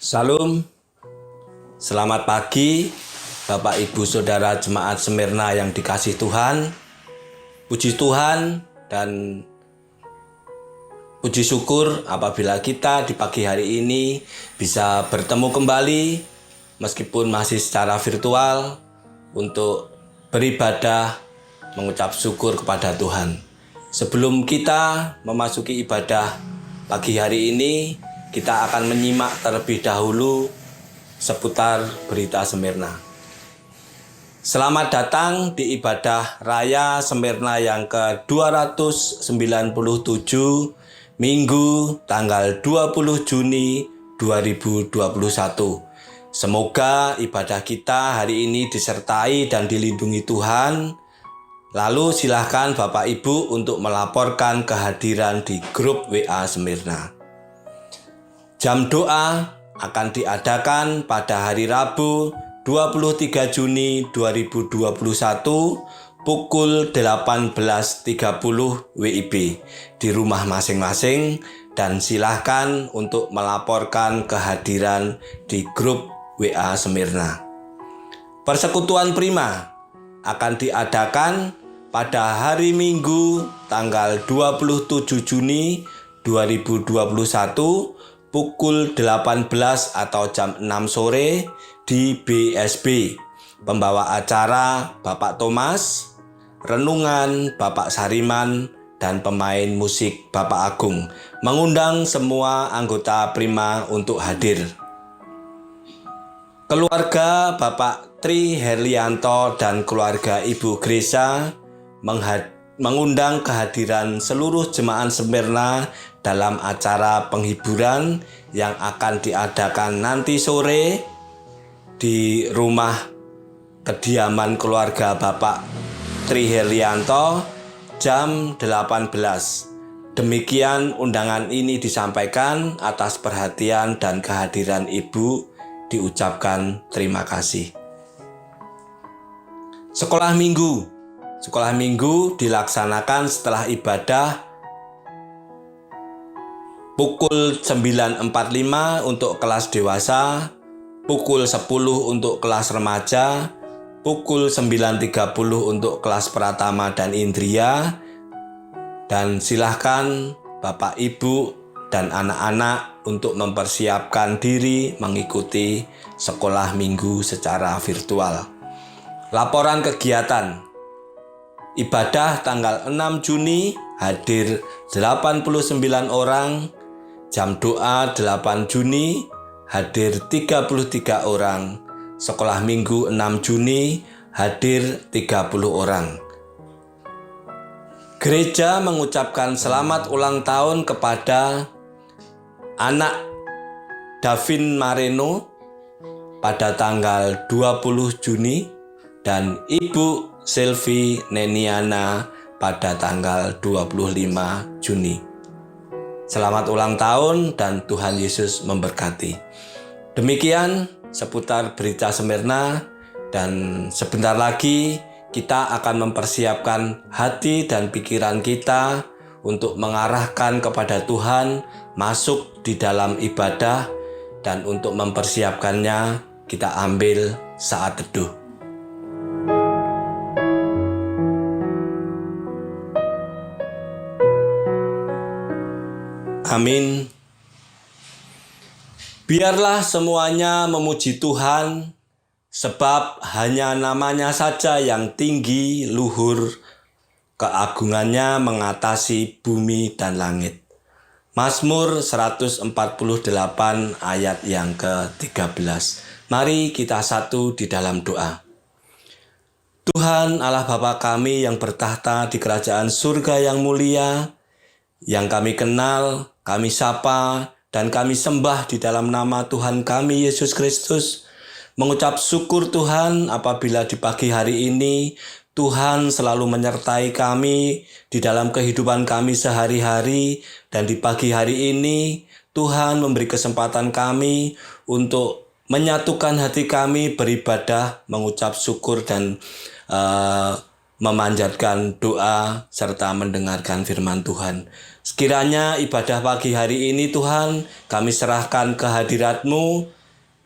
Salam, selamat pagi Bapak Ibu Saudara Jemaat Smyrna yang dikasih Tuhan. Puji Tuhan dan puji syukur apabila kita di pagi hari ini bisa bertemu kembali meskipun masih secara virtual untuk beribadah mengucap syukur kepada Tuhan. Sebelum kita memasuki ibadah pagi hari ini, kita akan menyimak terlebih dahulu seputar berita Smyrna. Selamat datang di ibadah Raya Smyrna yang ke-297, Minggu tanggal 20 Juni 2021. Semoga ibadah kita hari ini disertai dan dilindungi Tuhan. Lalu silahkan Bapak Ibu untuk melaporkan kehadiran di grup WA Smyrna. Jam doa akan diadakan pada hari Rabu 23 Juni 2021 pukul 18.30 WIB di rumah masing-masing, dan silahkan untuk melaporkan kehadiran di grup WA Smyrna. Persekutuan Prima akan diadakan pada hari Minggu tanggal 27 Juni 2021 pukul 18 atau jam 6 sore di BSB. Pembawa acara Bapak Thomas, renungan Bapak Sariman, dan pemain musik Bapak Agung. Mengundang semua anggota Prima untuk hadir. Keluarga Bapak Tri Herlianto dan keluarga Ibu Gresa mengundang kehadiran seluruh jemaat Smyrna dalam acara penghiburan yang akan diadakan nanti sore di rumah kediaman keluarga Bapak Tri Herlianto jam 18. Demikian undangan ini disampaikan. Atas perhatian dan kehadiran Ibu diucapkan terima kasih. Sekolah Minggu dilaksanakan setelah ibadah pukul 9.45 untuk kelas dewasa, pukul 10 untuk kelas remaja, pukul 9.30 untuk kelas pratama dan indria, dan silahkan Bapak Ibu dan anak-anak untuk mempersiapkan diri mengikuti sekolah minggu secara virtual. Laporan kegiatan ibadah tanggal 6 Juni hadir 89 orang. Jam doa 8 Juni hadir 33 orang. Sekolah minggu 6 Juni hadir 30 orang. Gereja mengucapkan selamat ulang tahun kepada anak Davin Mareno pada tanggal 20 Juni dan Ibu Selvi Neniana pada tanggal 25 Juni. Selamat ulang tahun dan Tuhan Yesus memberkati. Demikian seputar berita Smyrna, dan sebentar lagi kita akan mempersiapkan hati dan pikiran kita untuk mengarahkan kepada Tuhan, masuk di dalam ibadah, dan untuk mempersiapkannya kita ambil saat teduh. Amin. Biarlah semuanya memuji Tuhan, sebab hanya namanya saja yang tinggi, luhur, keagungannya mengatasi bumi dan langit. Mazmur 148 ayat yang ke-13. Mari kita satu di dalam doa. Tuhan Allah Bapa kami yang bertahta di kerajaan surga yang mulia, yang kami kenal, kami sapa, dan kami sembah di dalam nama Tuhan kami Yesus Kristus. Mengucap syukur Tuhan apabila di pagi hari ini Tuhan selalu menyertai kami di dalam kehidupan kami sehari-hari, dan di pagi hari ini Tuhan memberi kesempatan kami untuk menyatukan hati kami beribadah, mengucap syukur, dan memanjatkan doa serta mendengarkan firman Tuhan. Sekiranya ibadah pagi hari ini Tuhan, kami serahkan ke hadirat-Mu,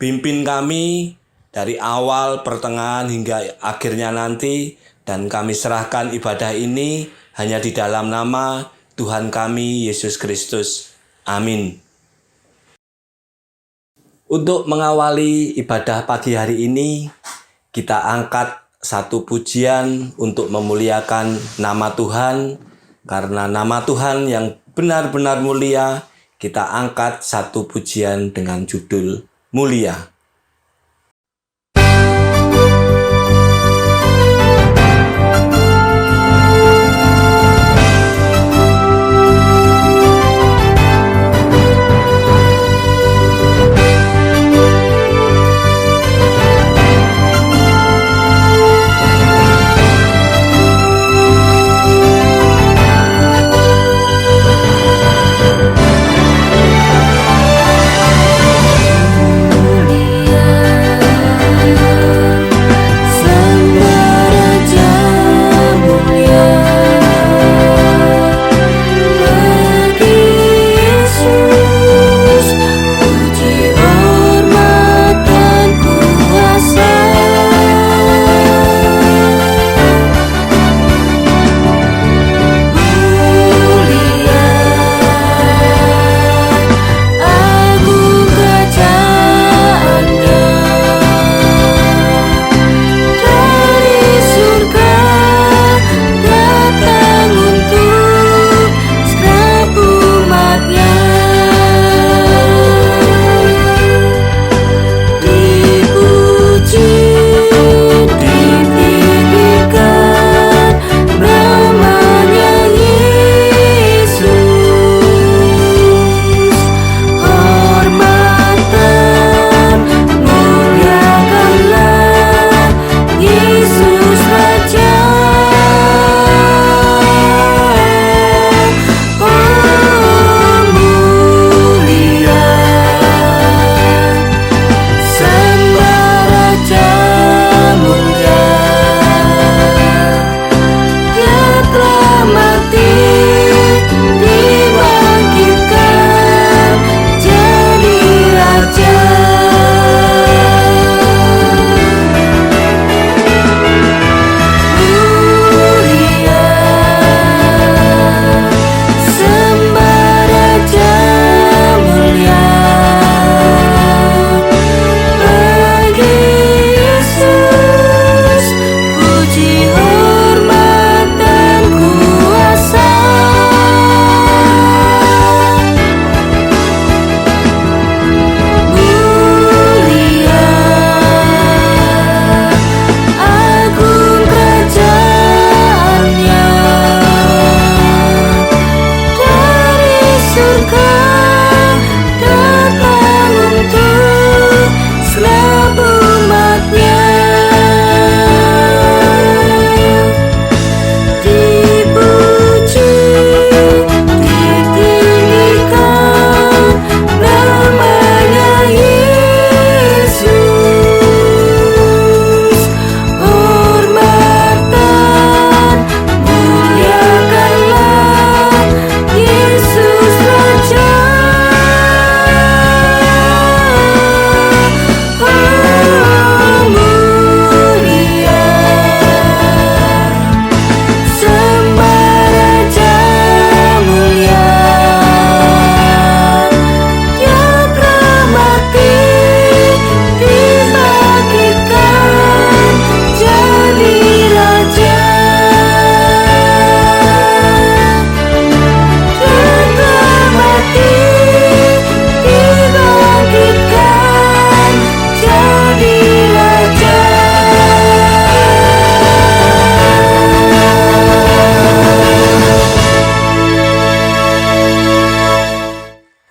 pimpin kami dari awal, pertengahan hingga akhirnya nanti, dan kami serahkan ibadah ini hanya di dalam nama Tuhan kami Yesus Kristus. Amin. Untuk mengawali ibadah pagi hari ini, kita angkat satu pujian untuk memuliakan nama Tuhan. Karena nama Tuhan yang benar-benar mulia, kita angkat satu pujian dengan judul Mulia.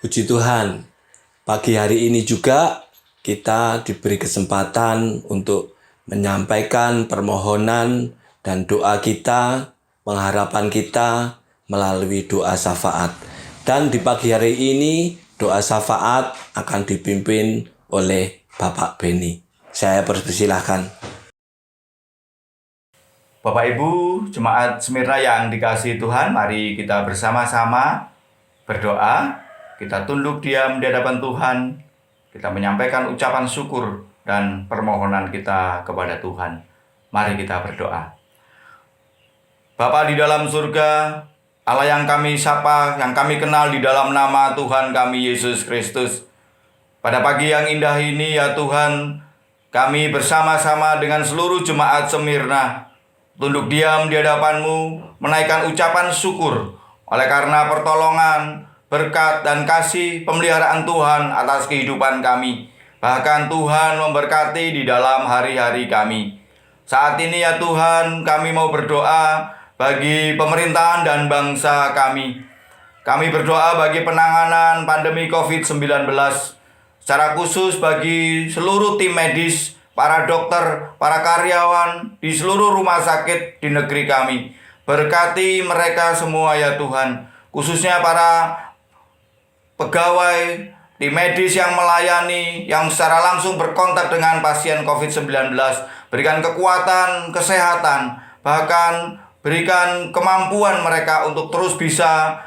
Puji Tuhan, pagi hari ini juga kita diberi kesempatan untuk menyampaikan permohonan dan doa kita, pengharapan kita melalui doa syafaat. Dan di pagi hari ini doa syafaat akan dipimpin oleh Bapak Beni. Saya persilahkan. Bapak Ibu, Jemaat Smyrna yang dikasihi Tuhan, mari kita bersama-sama berdoa. Kita tunduk diam di hadapan Tuhan. Kita menyampaikan ucapan syukur dan permohonan kita kepada Tuhan. Mari kita berdoa. Bapa di dalam surga, Allah yang kami sapa, yang kami kenal di dalam nama Tuhan kami Yesus Kristus. Pada pagi yang indah ini ya Tuhan, kami bersama-sama dengan seluruh jemaat Smyrna tunduk diam di hadapan-Mu, menaikkan ucapan syukur oleh karena pertolongan, berkat, dan kasih pemeliharaan Tuhan atas kehidupan kami. Bahkan Tuhan memberkati di dalam hari-hari kami. Saat ini ya Tuhan, kami mau berdoa bagi pemerintahan dan bangsa kami. Kami berdoa bagi penanganan pandemi COVID-19, secara khusus bagi seluruh tim medis, para dokter, para karyawan di seluruh rumah sakit di negeri kami. Berkati mereka semua ya Tuhan, khususnya para pegawai di medis yang melayani, yang secara langsung berkontak dengan pasien COVID-19. Berikan kekuatan, kesehatan, bahkan berikan kemampuan mereka untuk terus bisa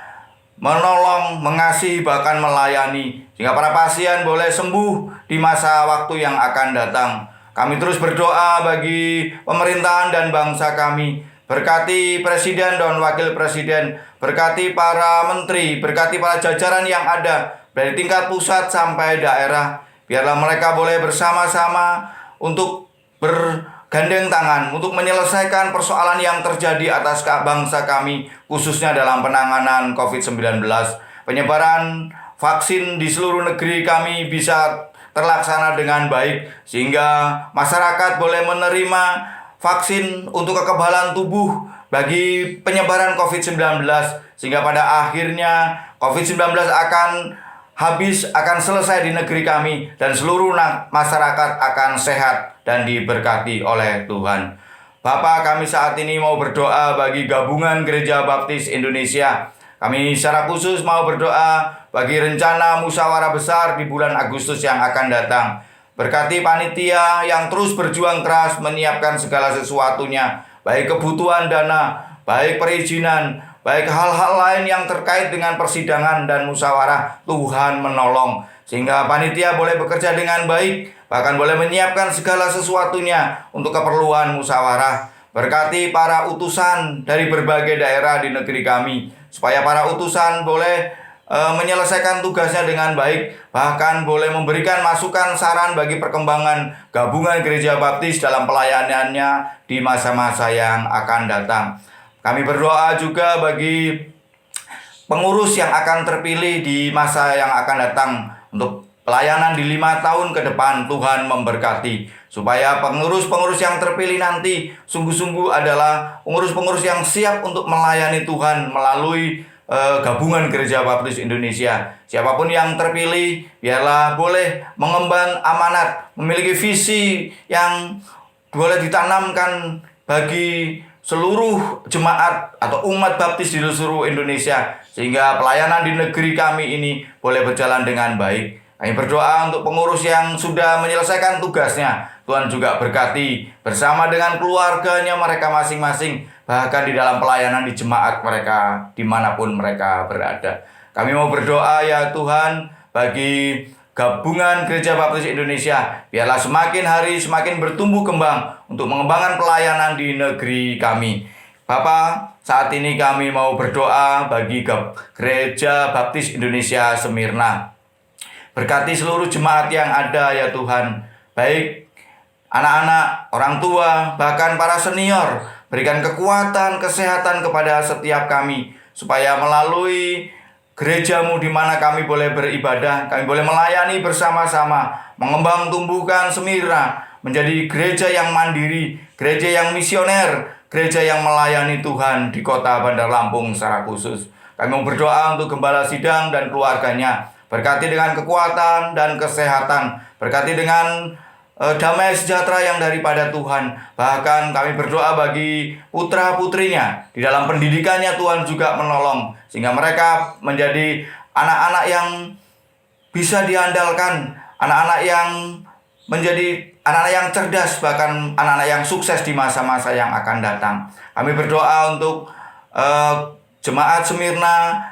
menolong, mengasihi, bahkan melayani, sehingga para pasien boleh sembuh di masa waktu yang akan datang. Kami terus berdoa bagi pemerintahan dan bangsa kami. Berkati Presiden dan Wakil Presiden, berkati para menteri, berkati para jajaran yang ada dari tingkat pusat sampai daerah. Biarlah mereka boleh bersama-sama untuk bergandeng tangan, untuk menyelesaikan persoalan yang terjadi atas bangsa kami, khususnya dalam penanganan COVID-19. Penyebaran vaksin di seluruh negeri kami bisa terlaksana dengan baik, sehingga masyarakat boleh menerima vaksin untuk kekebalan tubuh bagi penyebaran COVID-19, sehingga pada akhirnya COVID-19 akan habis, akan selesai di negeri kami, dan seluruh masyarakat akan sehat dan diberkati oleh Tuhan. Bapa, kami saat ini mau berdoa bagi Gabungan Gereja Baptis Indonesia. Kami secara khusus mau berdoa bagi rencana musyawarah besar di bulan Agustus yang akan datang. Berkati panitia yang terus berjuang keras menyiapkan segala sesuatunya, baik kebutuhan dana, baik perizinan, baik hal-hal lain yang terkait dengan persidangan dan musyawarah. Tuhan menolong, sehingga panitia boleh bekerja dengan baik, bahkan boleh menyiapkan segala sesuatunya untuk keperluan musyawarah. Berkati para utusan dari berbagai daerah di negeri kami, supaya para utusan boleh menyelesaikan tugasnya dengan baik, bahkan boleh memberikan masukan saran bagi perkembangan Gabungan Gereja Baptis dalam pelayanannya di masa-masa yang akan datang. Kami berdoa juga bagi pengurus yang akan terpilih di masa yang akan datang untuk pelayanan di 5 tahun ke depan. Tuhan memberkati, supaya pengurus-pengurus yang terpilih nanti sungguh-sungguh adalah pengurus-pengurus yang siap untuk melayani Tuhan melalui Gabungan Gereja Baptis Indonesia. Siapapun yang terpilih, biarlah boleh mengemban amanat, memiliki visi yang boleh ditanamkan bagi seluruh jemaat atau umat baptis di seluruh Indonesia, sehingga pelayanan di negeri kami ini boleh berjalan dengan baik. Kami berdoa untuk pengurus yang sudah menyelesaikan tugasnya. Tuhan juga berkati bersama dengan keluarganya mereka masing-masing, bahkan di dalam pelayanan di jemaat mereka, dimanapun mereka berada. Kami mau berdoa ya Tuhan bagi Gabungan Gereja Baptis Indonesia. Biarlah semakin hari semakin bertumbuh kembang untuk mengembangkan pelayanan di negeri kami. Bapa, saat ini kami mau berdoa bagi Gereja Baptis Indonesia Smyrna. Berkati seluruh jemaat yang ada ya Tuhan, baik anak-anak, orang tua, bahkan para senior. Berikan kekuatan, kesehatan kepada setiap kami, supaya melalui gereja-Mu di mana kami boleh beribadah, kami boleh melayani bersama-sama, mengembang tumbuhkan Smyrna menjadi gereja yang mandiri, gereja yang misioner, gereja yang melayani Tuhan di kota Bandar Lampung secara khusus. Kami mau berdoa untuk Gembala Sidang dan keluarganya. Berkati dengan kekuatan dan kesehatan, berkati dengan damai sejahtera yang daripada Tuhan. Bahkan kami berdoa bagi putra-putrinya, di dalam pendidikannya Tuhan juga menolong, sehingga mereka menjadi anak-anak yang bisa diandalkan, anak-anak yang menjadi anak-anak yang cerdas, bahkan anak-anak yang sukses di masa-masa yang akan datang. Kami berdoa untuk jemaat Smyrna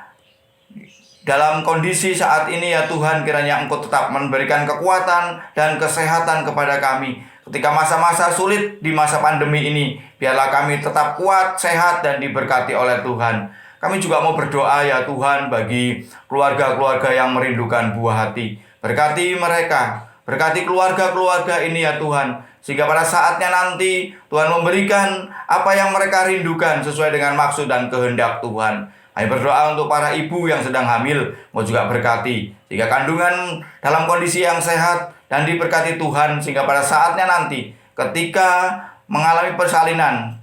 dalam kondisi saat ini ya Tuhan, kiranya Engkau tetap memberikan kekuatan dan kesehatan kepada kami. Ketika masa-masa sulit di masa pandemi ini, biarlah kami tetap kuat, sehat, dan diberkati oleh Tuhan. Kami juga mau berdoa ya Tuhan bagi keluarga-keluarga yang merindukan buah hati. Berkati mereka, berkati keluarga-keluarga ini ya Tuhan, sehingga pada saatnya nanti Tuhan memberikan apa yang mereka rindukan sesuai dengan maksud dan kehendak Tuhan. Kami berdoa untuk para ibu yang sedang hamil, mau juga berkati, sehingga kandungan dalam kondisi yang sehat dan diberkati Tuhan, sehingga pada saatnya nanti ketika mengalami persalinan,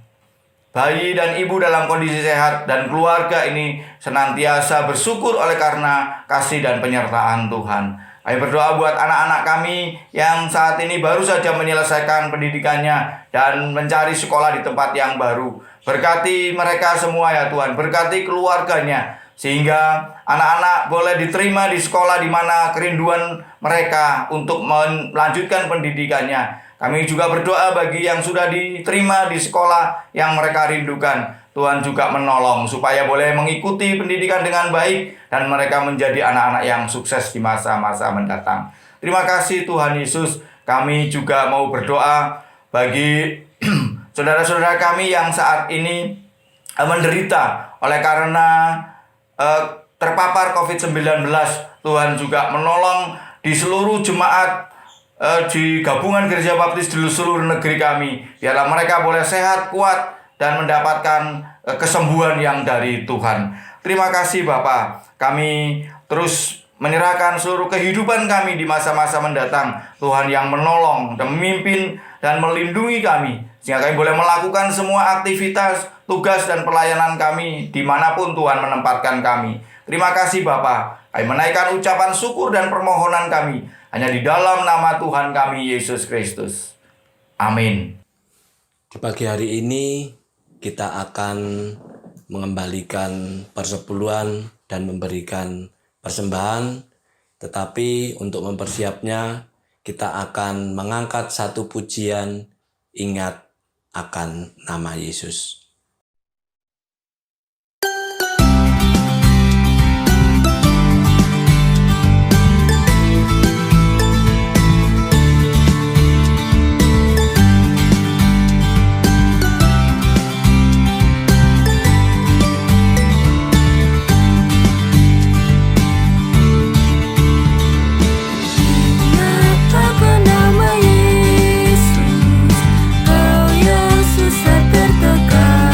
bayi dan ibu dalam kondisi sehat dan keluarga ini senantiasa bersyukur oleh karena kasih dan penyertaan Tuhan. Kami berdoa buat anak-anak kami yang saat ini baru saja menyelesaikan pendidikannya dan mencari sekolah di tempat yang baru. Berkati mereka semua ya Tuhan, berkati keluarganya, sehingga anak-anak boleh diterima di sekolah di mana kerinduan mereka untuk melanjutkan pendidikannya. Kami juga berdoa bagi yang sudah diterima di sekolah yang mereka rindukan. Tuhan juga menolong supaya boleh mengikuti pendidikan dengan baik dan mereka menjadi anak-anak yang sukses di masa-masa mendatang. Terima kasih Tuhan Yesus. Kami juga mau berdoa bagi saudara-saudara kami yang saat ini menderita oleh karena terpapar COVID-19. Tuhan juga menolong di seluruh jemaat di gabungan Gereja Baptis di seluruh negeri kami. Biarlah mereka boleh sehat, kuat, dan mendapatkan kesembuhan yang dari Tuhan. Terima kasih Bapa. Kami terus menyerahkan seluruh kehidupan kami di masa-masa mendatang. Tuhan yang menolong dan memimpin dan melindungi kami, sehingga kami boleh melakukan semua aktivitas, tugas, dan pelayanan kami dimanapun Tuhan menempatkan kami. Terima kasih Bapa. Kami menaikkan ucapan syukur dan permohonan kami hanya di dalam nama Tuhan kami Yesus Kristus. Amin. Di pagi hari ini kita akan mengembalikan persepuluhan dan memberikan persembahan, tetapi untuk mempersiapnya kita akan mengangkat satu pujian ingat akan nama Yesus. Kau yang susah tertekan.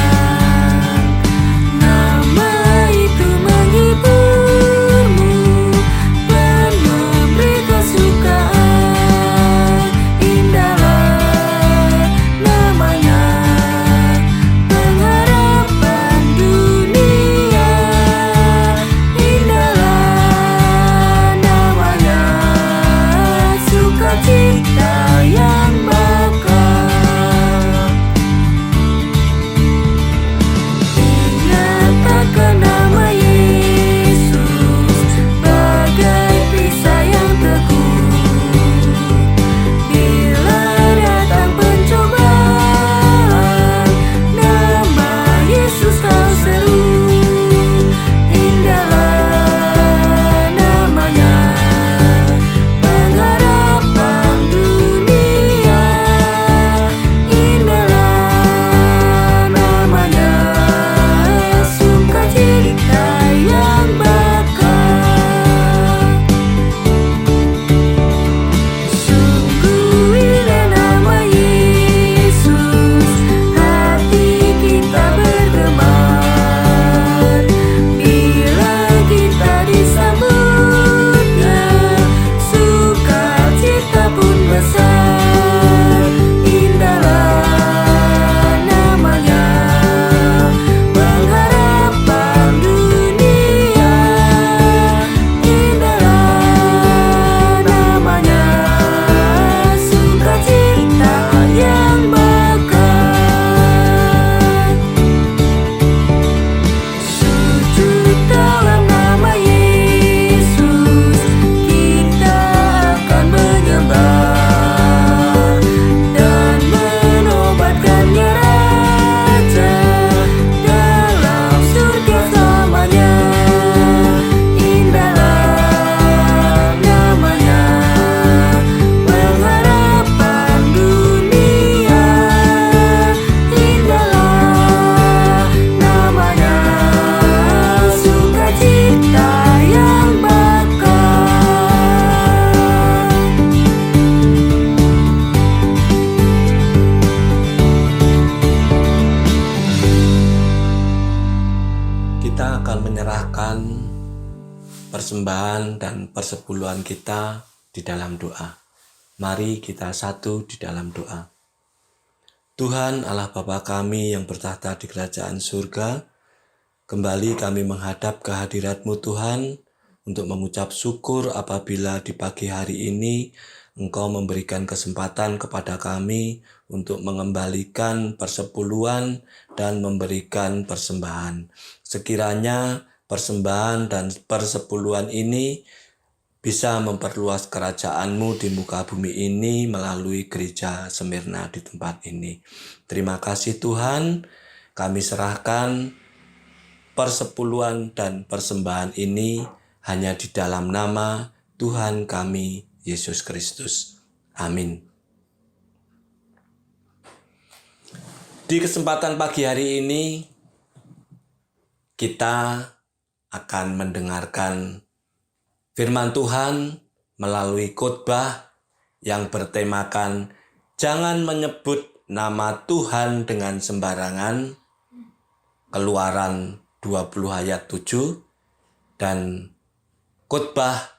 kita akan menyerahkan persembahan dan persepuluhan kita di dalam doa. Mari kita satu di dalam doa. Tuhan Allah Bapa kami yang bertahta di kerajaan surga, kembali kami menghadap kehadirat-Mu Tuhan untuk mengucap syukur apabila di pagi hari ini Engkau memberikan kesempatan kepada kami untuk mengembalikan persepuluhan dan memberikan persembahan. Sekiranya persembahan dan persepuluhan ini bisa memperluas kerajaan-Mu di muka bumi ini melalui gereja Smyrna di tempat ini. Terima kasih Tuhan, kami serahkan persepuluhan dan persembahan ini hanya di dalam nama Tuhan kami, Yesus Kristus. Amin. Di kesempatan pagi hari ini, kita akan mendengarkan firman Tuhan melalui khotbah yang bertemakan jangan menyebut nama Tuhan dengan sembarangan, Keluaran 20 ayat 7, dan khotbah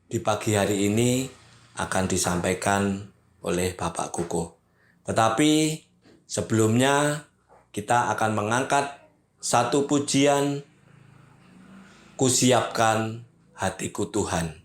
di pagi hari ini akan disampaikan oleh Bapak Kukuh. Tetapi sebelumnya kita akan mengangkat satu pujian, Kusiapkan Hatiku Tuhan.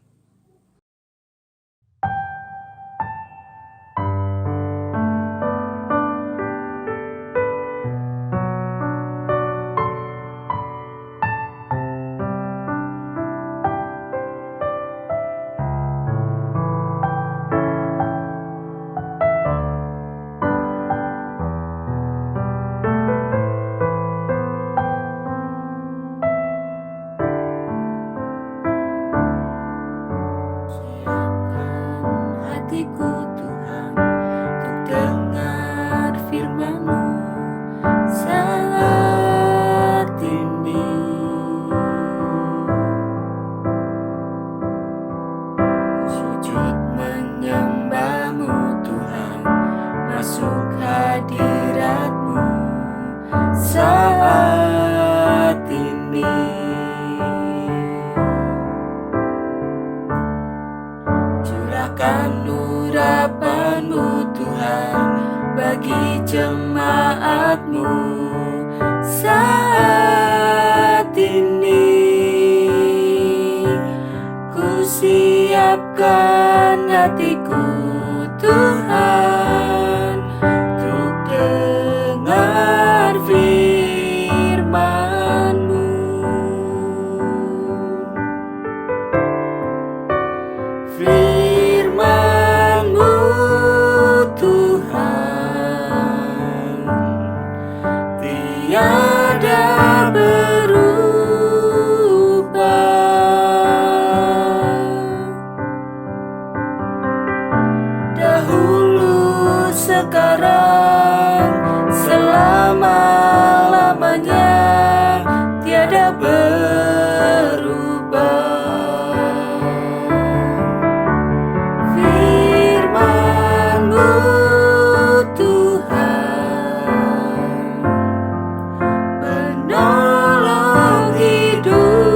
Hatiku Tuhan, untuk dengar firman-Mu saat ini. Sujud menyembah-Mu Tuhan, masuk hadirat-Mu saat ini. Curahkan urapan-Mu Tuhan bagi jemaat-Mu saat ini. Ku siapkan hatiku Tuhan untuk dengar firman-Mu. Firman-Mu Tuhan tiada berubah. Dahulu, sekarang, selama-lamanya tiada berubah. Firman-Mu Tuhan penolong hidupku.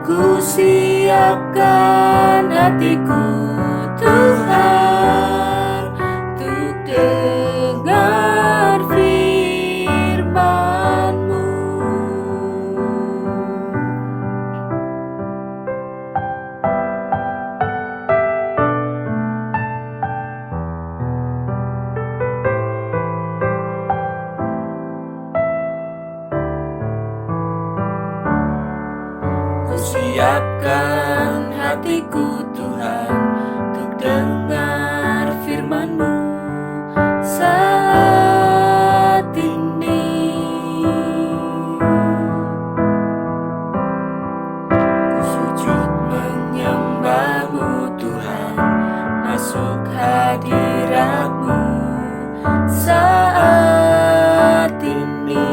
Ku siapkan hatiku Tuhan untuk dengar firman-Mu. Ku siapkan hatiku Tuhan untuk dengar firman-Mu saat ini. Ku sujud menyembah-Mu Tuhan, masuk hadirat-Mu saat ini.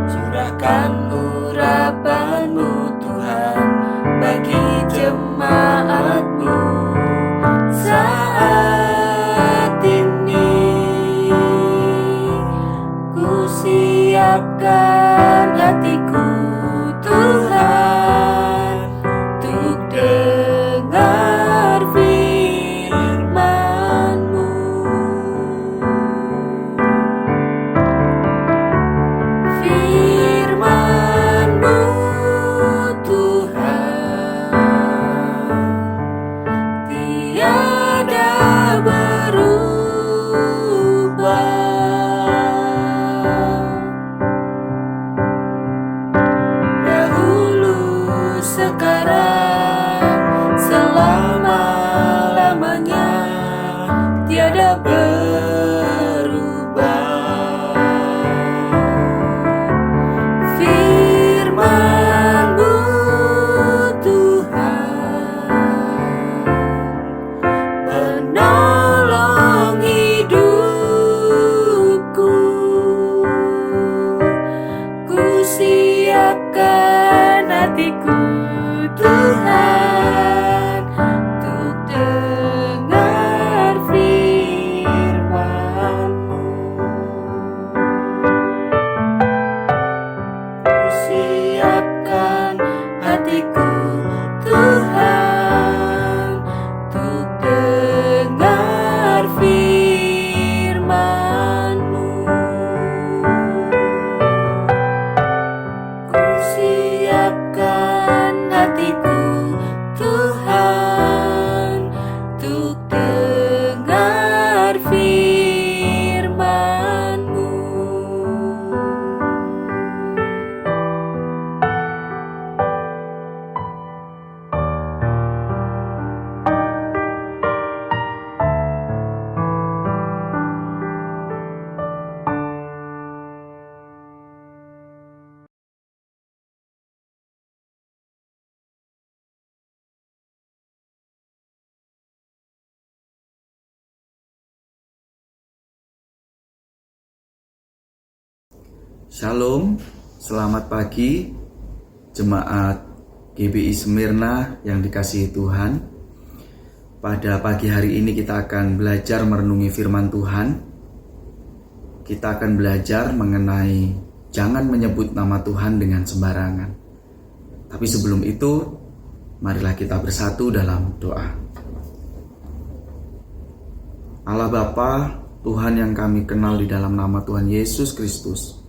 Curahkan urapan-Mu Tuhan tiada berubah. Firman-Mu Tuhan, penolong hidupku. Ku siapkan hatiku Tuhan, untuk dengar firman-Mu. Ku siapkan hatiku Tuhan, untuk dengar firman-Mu. Ku siapkan hatiku Tuhan, untuk dengar firman-Mu. Shalom, selamat pagi jemaat GBI Smyrna yang dikasihi Tuhan. Pada pagi hari ini kita akan belajar merenungi firman Tuhan. Kita akan belajar mengenai jangan menyebut nama Tuhan dengan sembarangan. Tapi sebelum itu, marilah kita bersatu dalam doa. Allah Bapa, Tuhan yang kami kenal di dalam nama Tuhan Yesus Kristus,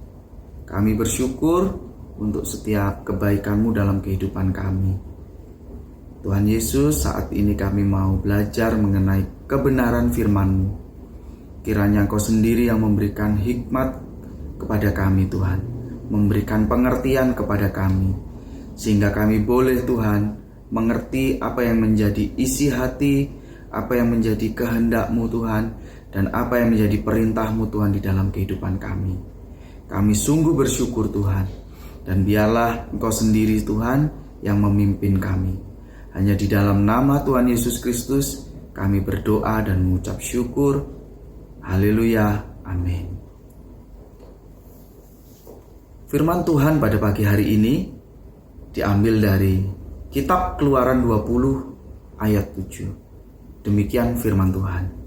kami bersyukur untuk setiap kebaikan-Mu dalam kehidupan kami. Tuhan Yesus, saat ini kami mau belajar mengenai kebenaran firman-Mu. Kiranya Engkau sendiri yang memberikan hikmat kepada kami Tuhan, memberikan pengertian kepada kami, sehingga kami boleh Tuhan mengerti apa yang menjadi isi hati, apa yang menjadi kehendak-Mu Tuhan, dan apa yang menjadi perintah-Mu Tuhan di dalam kehidupan kami. Kami sungguh bersyukur Tuhan, dan biarlah Engkau sendiri Tuhan yang memimpin kami. Hanya di dalam nama Tuhan Yesus Kristus kami berdoa dan mengucap syukur. Haleluya, amin. Firman Tuhan pada pagi hari ini diambil dari Kitab Keluaran 20 ayat 7. Demikian firman Tuhan.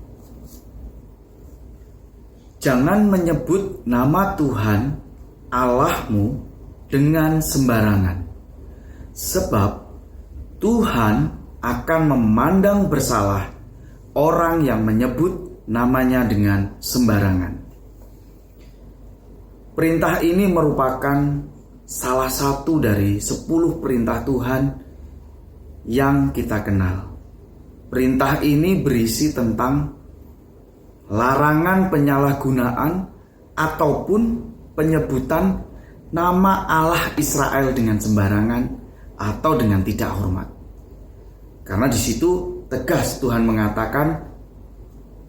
Jangan menyebut nama Tuhan Allahmu dengan sembarangan, sebab Tuhan akan memandang bersalah orang yang menyebut namanya dengan sembarangan. Perintah ini merupakan salah satu dari 10 perintah Tuhan yang kita kenal. Perintah ini berisi tentang larangan penyalahgunaan ataupun penyebutan nama Allah Israel dengan sembarangan atau dengan tidak hormat. Karena di situ tegas Tuhan mengatakan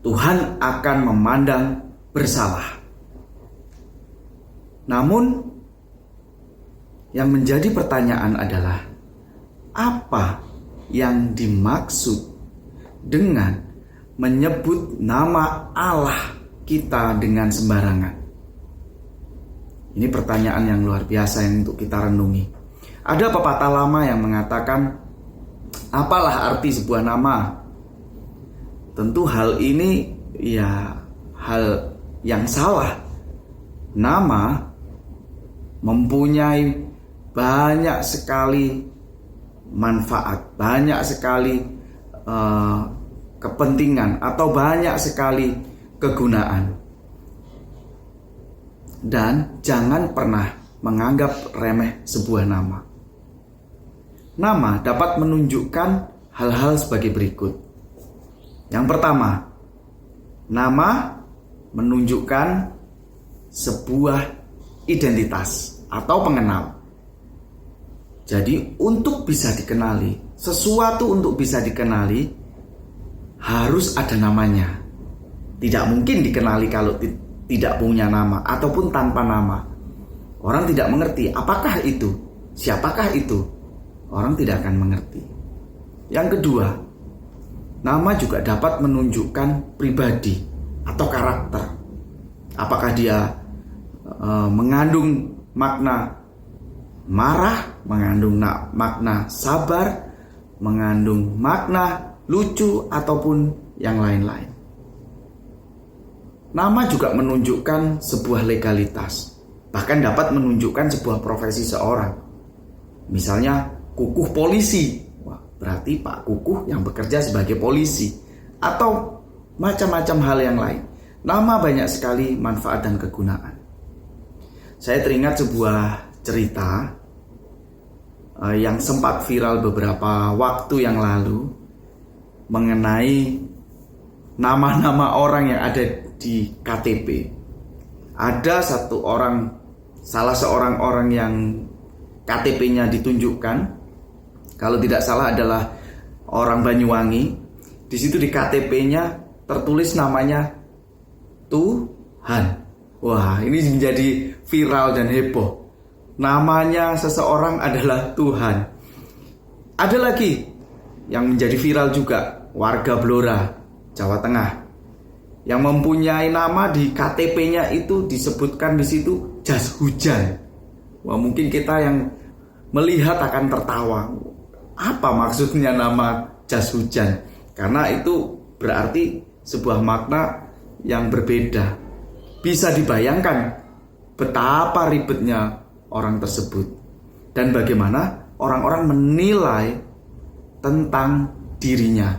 Tuhan akan memandang bersalah. Namun yang menjadi pertanyaan adalah apa yang dimaksud dengan menyebut nama Allah kita dengan sembarangan? Ini pertanyaan yang luar biasa yang untuk kita renungi. Ada pepatah lama yang mengatakan, apalah arti sebuah nama? Tentu hal ini hal yang salah. Nama mempunyai banyak sekali manfaat, banyak sekali kepentingan, atau banyak sekali kegunaan. Dan jangan pernah menganggap remeh sebuah nama. Nama dapat menunjukkan hal-hal sebagai berikut. Yang pertama, nama menunjukkan sebuah identitas atau pengenal. Jadi untuk bisa dikenali, sesuatu untuk bisa dikenali harus ada namanya. tidak mungkin dikenali kalau tidak punya nama ataupun tanpa nama. Orang tidak mengerti apakah itu, siapakah itu. Orang tidak akan mengerti. Yang kedua, nama juga dapat menunjukkan pribadi atau karakter. Apakah dia mengandung makna marah, mengandung makna sabar, mengandung makna lucu, ataupun yang lain-lain. Nama juga menunjukkan sebuah legalitas, bahkan dapat menunjukkan sebuah profesi seorang. Misalnya Kukuh polisi, wah, berarti Pak Kukuh yang bekerja sebagai polisi, atau macam-macam hal yang lain. Nama banyak sekali manfaat dan kegunaan. Saya teringat sebuah cerita yang sempat viral beberapa waktu yang lalu mengenai nama-nama orang yang ada di KTP. Ada salah seorang orang yang KTP-nya ditunjukkan, kalau tidak salah adalah orang Banyuwangi. Di situ di KTP-nya tertulis namanya Tuhan. Wah, ini menjadi viral dan heboh. Namanya seseorang adalah Tuhan. Ada lagi yang menjadi viral juga, warga Blora, Jawa Tengah, yang mempunyai nama di KTP-nya itu disebutkan di situ jas hujan. Wah, mungkin kita yang melihat akan tertawa. Apa maksudnya nama jas hujan? Karena itu berarti sebuah makna yang berbeda. Bisa dibayangkan betapa ribetnya orang tersebut dan bagaimana orang-orang menilai tentang dirinya.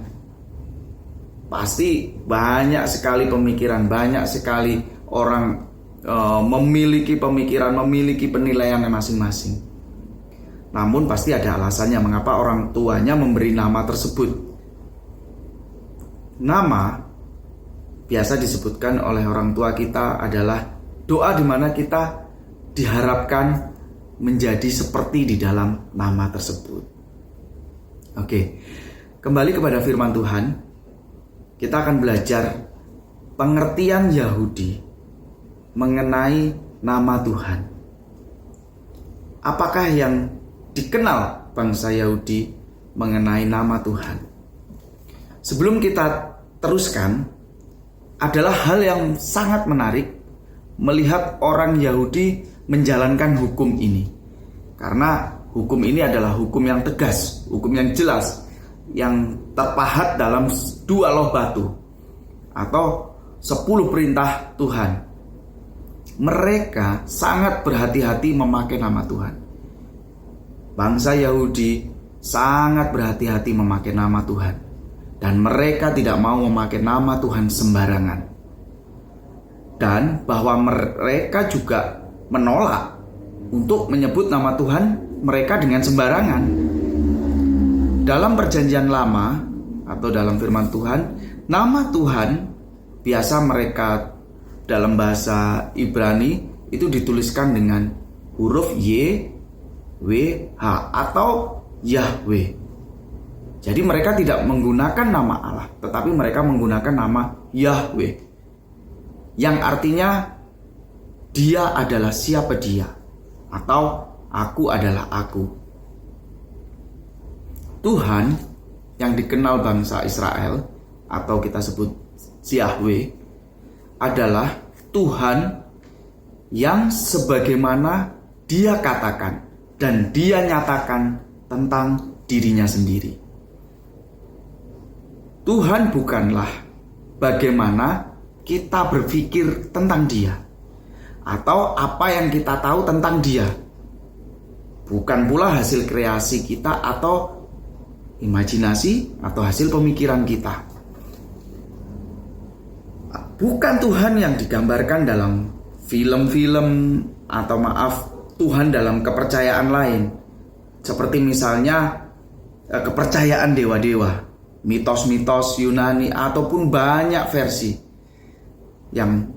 Pasti banyak sekali pemikiran, banyak sekali orang memiliki pemikiran, memiliki penilaian masing-masing. Namun pasti ada alasannya mengapa orang tuanya memberi nama tersebut. Nama biasa disebutkan oleh orang tua kita adalah doa di mana kita diharapkan menjadi seperti di dalam nama tersebut. Oke, kembali kepada firman Tuhan. Kita akan belajar pengertian Yahudi mengenai nama Tuhan. Apakah yang dikenal bangsa Yahudi mengenai nama Tuhan? Sebelum kita teruskan, adalah hal yang sangat menarik melihat orang Yahudi menjalankan hukum ini. Karena hukum ini adalah hukum yang tegas, hukum yang jelas, yang terpahat dalam 2 loh batu atau 10 perintah Tuhan. Mereka sangat berhati-hati memakai nama Tuhan. Bangsa Yahudi sangat berhati-hati memakai nama Tuhan, dan mereka tidak mau memakai nama Tuhan sembarangan. Dan bahwa mereka juga menolak untuk menyebut nama Tuhan mereka dengan sembarangan. Dalam perjanjian lama atau dalam firman Tuhan, nama Tuhan biasa mereka dalam bahasa Ibrani itu dituliskan dengan huruf Y, W, H atau Yahweh. Jadi mereka tidak menggunakan nama Allah, tetapi mereka menggunakan nama Yahweh, yang artinya Dia adalah siapa Dia, atau Aku adalah Aku. Tuhan yang dikenal bangsa Israel atau kita sebut Yahweh adalah Tuhan yang sebagaimana Dia katakan dan Dia nyatakan tentang dirinya sendiri. Tuhan bukanlah bagaimana kita berpikir tentang Dia atau apa yang kita tahu tentang Dia. Bukan pula hasil kreasi kita atau imajinasi atau hasil pemikiran kita. Bukan Tuhan yang digambarkan dalam film-film atau Tuhan dalam kepercayaan lain. Seperti misalnya kepercayaan dewa-dewa, mitos-mitos Yunani ataupun banyak versi. Yang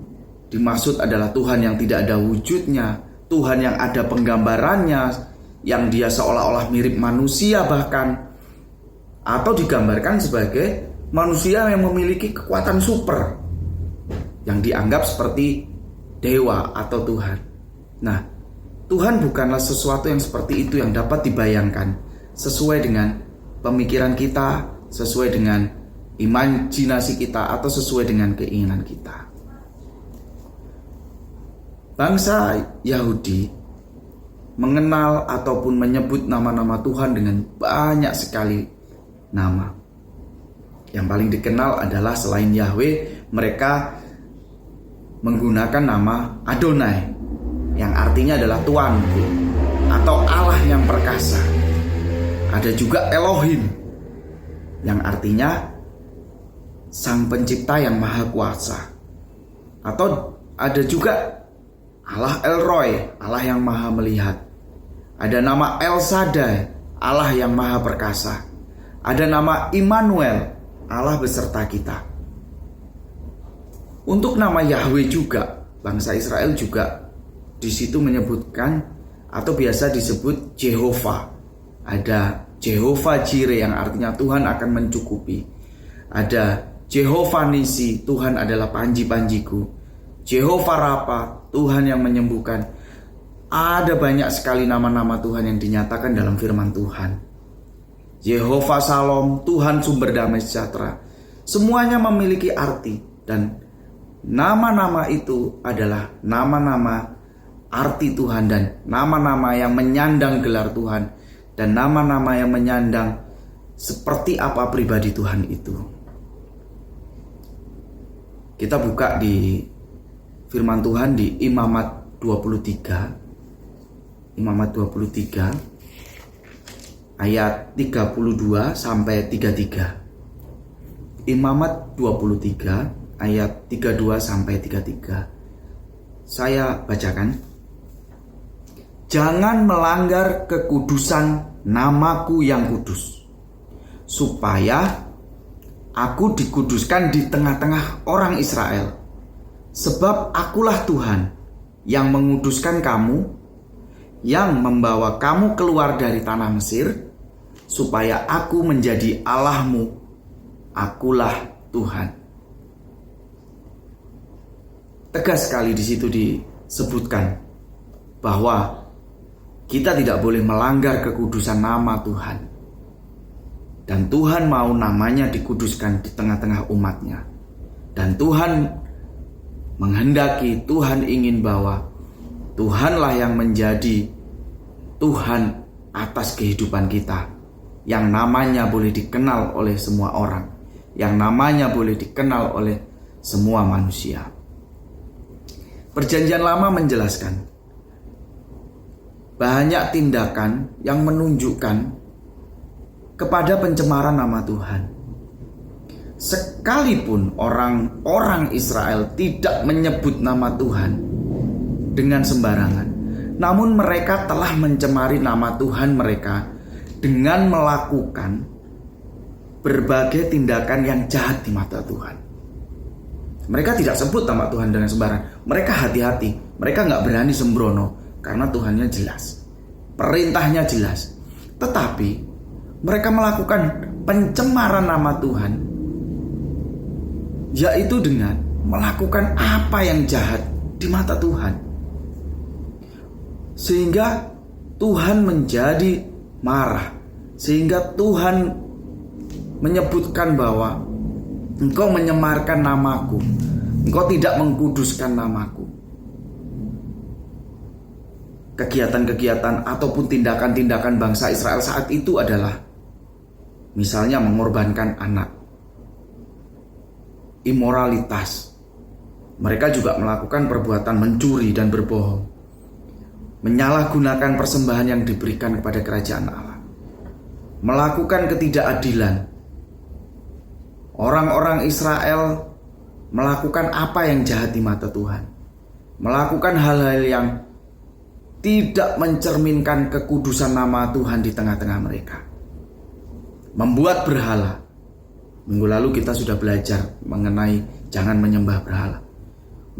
dimaksud adalah Tuhan yang tidak ada wujudnya, Tuhan yang ada penggambarannya, yang Dia seolah-olah mirip manusia bahkan, atau digambarkan sebagai manusia yang memiliki kekuatan super. yang dianggap seperti dewa atau Tuhan. Nah, Tuhan bukanlah sesuatu yang seperti itu yang dapat dibayangkan sesuai dengan pemikiran kita, sesuai dengan imajinasi kita, atau sesuai dengan keinginan kita. Bangsa Yahudi mengenal ataupun menyebut nama-nama Tuhan dengan banyak sekali nama. Yang paling dikenal adalah selain Yahweh, mereka menggunakan nama Adonai, yang artinya adalah Tuanku atau Allah yang perkasa. Ada juga Elohim, yang artinya Sang Pencipta yang Maha Kuasa. Atau ada juga Allah El Roy, Allah yang Maha Melihat. Ada nama El Shaddai, Allah yang Maha Perkasa. Ada nama Immanuel, Allah beserta kita. Untuk nama Yahweh juga, bangsa Israel juga di situ menyebutkan atau biasa disebut Jehovah. Ada Jehovah Jireh yang artinya Tuhan akan mencukupi. Ada Jehovah Nisi, Tuhan adalah panji-panjiku. Jehovah Rafa, Tuhan yang menyembuhkan. Ada banyak sekali nama-nama Tuhan yang dinyatakan dalam firman Tuhan. Jehovah Shalom, Tuhan sumber damai sejahtera. Semuanya memiliki arti, dan nama-nama itu adalah nama-nama arti Tuhan dan nama-nama yang menyandang gelar Tuhan, dan nama-nama yang menyandang seperti apa pribadi Tuhan itu. Kita buka di firman Tuhan di Imamat 23. Imamat 23 ayat 32 sampai 33. Imamat 23 ayat 32 sampai 33. Saya bacakan. Jangan melanggar kekudusan namaku yang kudus, supaya aku dikuduskan di tengah-tengah orang Israel. Sebab akulah Tuhan yang menguduskan kamu, yang membawa kamu keluar dari tanah Mesir, supaya aku menjadi Allahmu. Akulah Tuhan. Tegas sekali di situ disebutkan bahwa kita tidak boleh melanggar kekudusan nama Tuhan. Dan Tuhan mau namanya dikuduskan di tengah-tengah umatnya. Dan Tuhan menghendaki, Tuhan ingin bahwa Tuhanlah yang menjadi Tuhan atas kehidupan kita, yang namanya boleh dikenal oleh semua orang, yang namanya boleh dikenal oleh semua manusia. Perjanjian Lama menjelaskan banyak tindakan yang menunjukkan kepada pencemaran nama Tuhan. Sekalipun orang-orang Israel tidak menyebut nama Tuhan dengan sembarangan, namun mereka telah mencemari nama Tuhan mereka dengan melakukan berbagai tindakan yang jahat di mata Tuhan. Mereka tidak sebut nama Tuhan dengan sembarangan. Mereka hati-hati. Mereka gak berani sembrono, karena Tuhannya jelas, perintahnya jelas. Tetapi mereka melakukan pencemaran nama Tuhan, yaitu dengan melakukan apa yang jahat di mata Tuhan, sehingga Tuhan menjadi marah, sehingga Tuhan menyebutkan bahwa engkau menyemarkan namaku, engkau tidak mengkuduskan namaku. Kegiatan-kegiatan ataupun tindakan-tindakan bangsa Israel saat itu adalah misalnya mengorbankan anak, imoralitas. Mereka juga melakukan perbuatan mencuri dan berbohong, menyalahgunakan persembahan yang diberikan kepada kerajaan Allah, melakukan ketidakadilan. Orang-orang Israel melakukan apa yang jahat di mata Tuhan, melakukan hal-hal yang tidak mencerminkan kekudusan nama Tuhan di tengah-tengah mereka. Membuat berhala. Minggu lalu kita sudah belajar mengenai jangan menyembah berhala.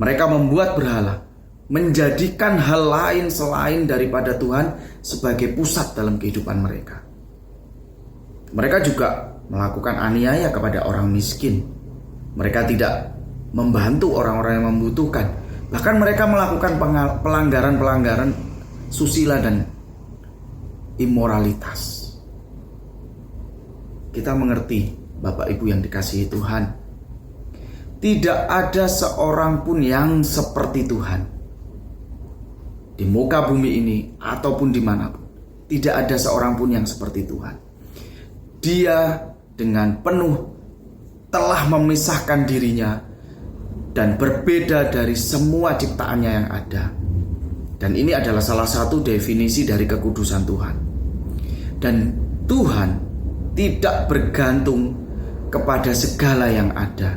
Mereka membuat berhala, menjadikan hal lain selain daripada Tuhan sebagai pusat dalam kehidupan mereka. Mereka juga melakukan aniaya kepada orang miskin. Mereka tidak membantu orang-orang yang membutuhkan. Bahkan mereka melakukan pelanggaran-pelanggaran susila dan imoralitas. Kita mengerti, Bapak Ibu yang dikasihi Tuhan, tidak ada seorang pun yang seperti Tuhan di muka bumi ini ataupun dimanapun. Tidak ada seorang pun yang seperti Tuhan. Dia dengan penuh telah memisahkan dirinya dan berbeda dari semua ciptaannya yang ada. Dan ini adalah salah satu definisi dari kekudusan Tuhan. Dan Tuhan tidak bergantung kepada segala yang ada.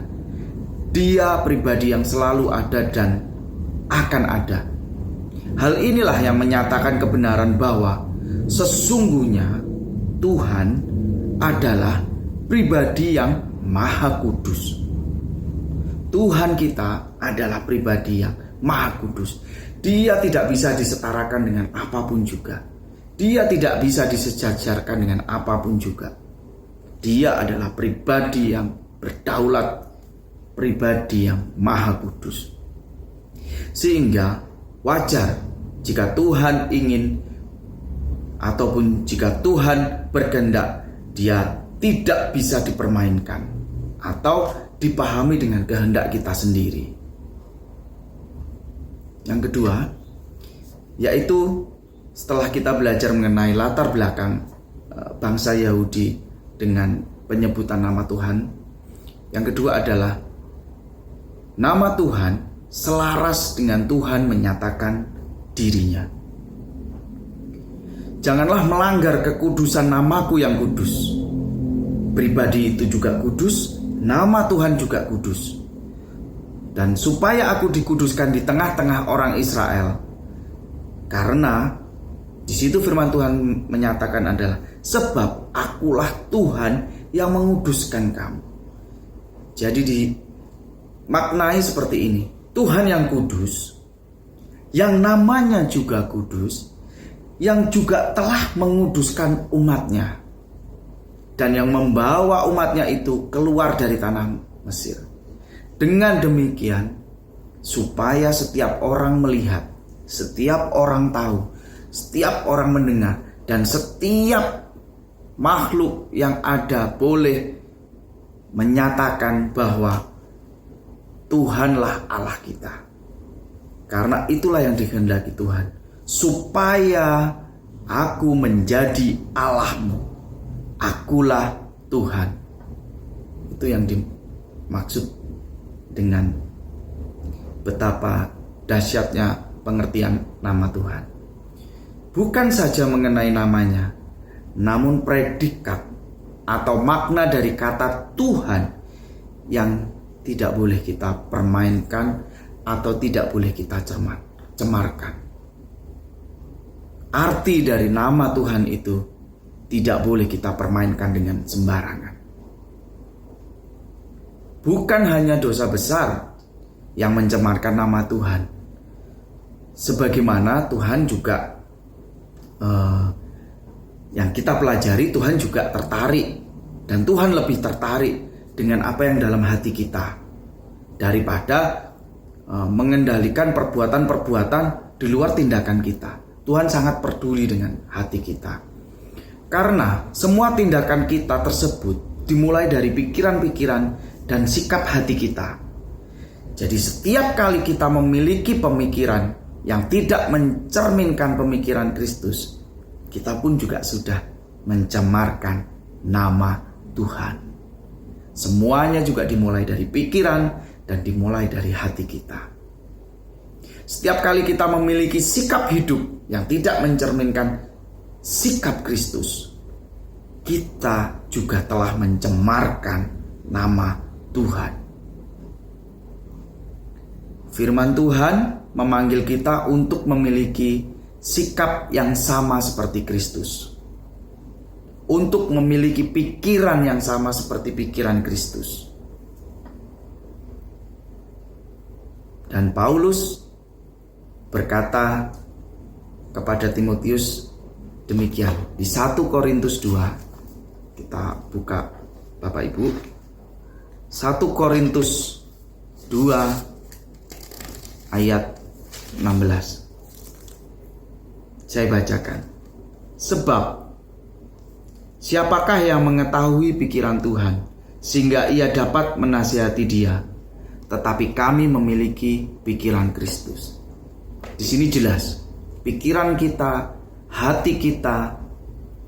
Dia pribadi yang selalu ada dan akan ada. Hal inilah yang menyatakan kebenaran bahwa sesungguhnya Tuhan adalah pribadi yang maha kudus. Tuhan kita adalah pribadi yang maha kudus. Dia tidak bisa disetarakan dengan apapun juga. Dia tidak bisa disejajarkan dengan apapun juga. Dia adalah pribadi yang berdaulat, pribadi yang maha kudus. Sehingga wajar jika Tuhan ingin ataupun jika Tuhan berkehendak, dia tidak bisa dipermainkan atau dipahami dengan kehendak kita sendiri. Yang kedua, yaitu setelah kita belajar mengenai latar belakang bangsa Yahudi dengan penyebutan nama Tuhan, yang kedua adalah nama Tuhan selaras dengan Tuhan menyatakan dirinya. Janganlah melanggar kekudusan namaku yang kudus. Pribadi itu juga kudus, nama Tuhan juga kudus. Dan supaya aku dikuduskan di tengah-tengah orang Israel, karena di situ firman Tuhan menyatakan adalah sebab akulah Tuhan yang menguduskan kamu. Jadi dimaknai seperti ini. Tuhan yang kudus, yang namanya juga kudus, yang juga telah menguduskan umatnya, dan yang membawa umatnya itu keluar dari tanah Mesir. Dengan demikian, supaya setiap orang melihat, setiap orang tahu, setiap orang mendengar, dan setiap makhluk yang ada boleh menyatakan bahwa Tuhanlah Allah kita. Karena itulah yang dikehendaki Tuhan, supaya aku menjadi Allahmu, akulah Tuhan. Itu yang dimaksud dengan betapa dahsyatnya pengertian nama Tuhan. Bukan saja mengenai namanya, namun predikat atau makna dari kata Tuhan yang tidak boleh kita permainkan atau tidak boleh kita cemarkan. Arti dari nama Tuhan itu tidak boleh kita permainkan dengan sembarangan. Bukan hanya dosa besar yang mencemarkan nama Tuhan, sebagaimana Tuhan juga yang kita pelajari, Tuhan juga tertarik, dan Tuhan lebih tertarik dengan apa yang dalam hati kita daripada mengendalikan perbuatan-perbuatan di luar tindakan kita. Tuhan sangat peduli dengan hati kita, karena semua tindakan kita tersebut dimulai dari pikiran-pikiran dan sikap hati kita. Jadi setiap kali kita memiliki pemikiran yang tidak mencerminkan pemikiran Kristus, kita pun juga sudah mencemarkan nama Tuhan. Semuanya juga dimulai dari pikiran dan dimulai dari hati kita. Setiap kali kita memiliki sikap hidup yang tidak mencerminkan sikap Kristus, kita juga telah mencemarkan nama Tuhan. Firman Tuhan memanggil kita untuk memiliki sikap yang sama seperti Kristus, untuk memiliki pikiran yang sama seperti pikiran Kristus. Dan Paulus berkata kepada Timotius demikian di 1 Korintus 2. Kita buka Bapak Ibu, 1 Korintus 2 ayat 16. Saya bacakan. Sebab siapakah yang mengetahui pikiran Tuhan sehingga ia dapat menasihati dia? Tetapi kami memiliki pikiran Kristus. Di sini jelas, pikiran kita, hati kita,